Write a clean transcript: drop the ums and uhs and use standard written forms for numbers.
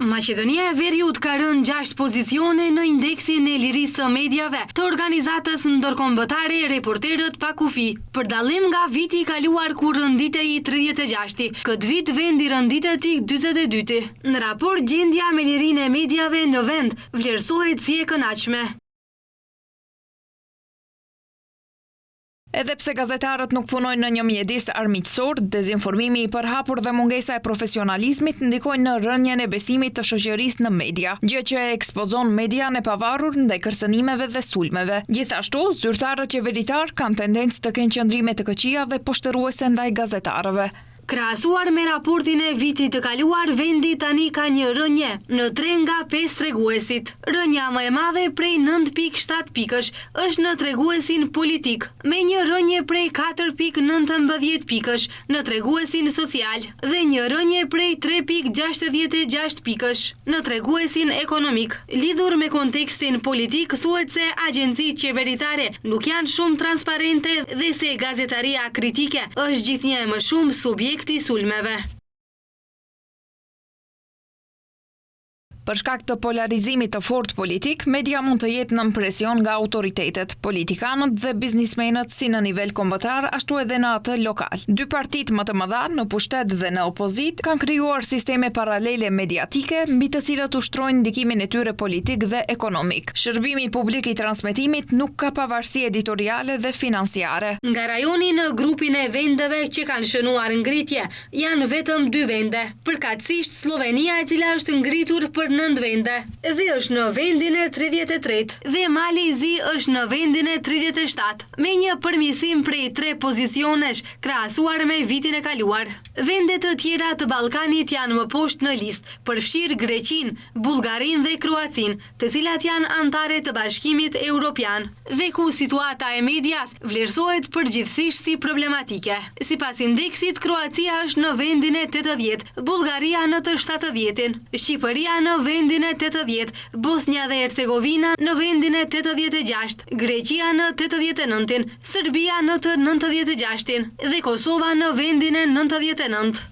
Maqedonia e Veriut ka rënë 6 pozicione në indeksin e lirisë së mediave të organizatës ndërkombëtare Reporterët pa kufi, për dallim nga viti i kaluar kur rënditej 36, këtë vit vendi rënditej 42. Në raport gjendja me lirinë e mediave në vend vlerësohet si e kënaqshme. Edhe pse gazetarët nuk punojnë në një mjedis armiqësor, dezinformimi i përhapur dhe mungesa e profesionalizmit ndikojnë në rënjen e besimit të shoqërisë në media, gjë që e ekspozon median e pavarur ndaj kërcënimeve dhe sulmeve. Gjithashtu, zyrtarët qeveritar kanë tendencë të kenë qëndrime të këqija dhe poshtëruese ndaj gazetarëve. Krahasuar me raportin e vitit të kaluar, vendi tani ka një rënje në 3 nga 5 treguesit. Rënja më e madhe prej 9.7 pikësh është në treguesin politik, me një rënje prej 4.19 pikësh në treguesin social dhe një rënje prej 3.66 pikësh në treguesin ekonomik. Lidhur me kontekstin politik, thuhet se agjencitë qeveritare nuk janë shumë transparente dhe se gazetaria kritike është gjithnjë më shumë subjekti sulmeve. Për shkak të polarizimit të fortë politik, media mund të jetë nën presion nga autoritetet, politikanët dhe biznismenët si në nivel kombëtar, ashtu edhe në atë lokal. Dy partitë më të mëdha në pushtet dhe në opozit kanë krijuar sisteme paralele mediatike, mbi të cilat ushtrojnë ndikimin e tyre politik dhe ekonomik. Shërbimi publik i transmetimit nuk ka pavarësi editoriale dhe financiare. Nga rajoni në grupin e vendeve që kanë shënuar ngritje, janë vetëm 2 vende. Përkatësisht Slovenia, e cila është ngritur për 9 vende dhe është në vendin e 33 dhe Mali i Zi është në vendin e 37, me një përmirësim prej 3 pozicionesh krahasuar me vitin e kaluar. Vendet të tjera të Ballkanit janë më poshtë në listë, përfshir Greqinë, Bullgarinë dhe Kroacinë, të cilat janë anëtare të Bashkimit Evropian, dhe ku situata e medias vlerësohet përgjithsisht si problematike. Sipas indeksit, Kroacia është në vendin e 80, Bullgaria në të 70-in, Shqipëria në vendin e 80, Bosnia dhe Hercegovina në vendin e 86, Greqia në 89-in, Serbia në të 96-in dhe Kosova në vendin e 99.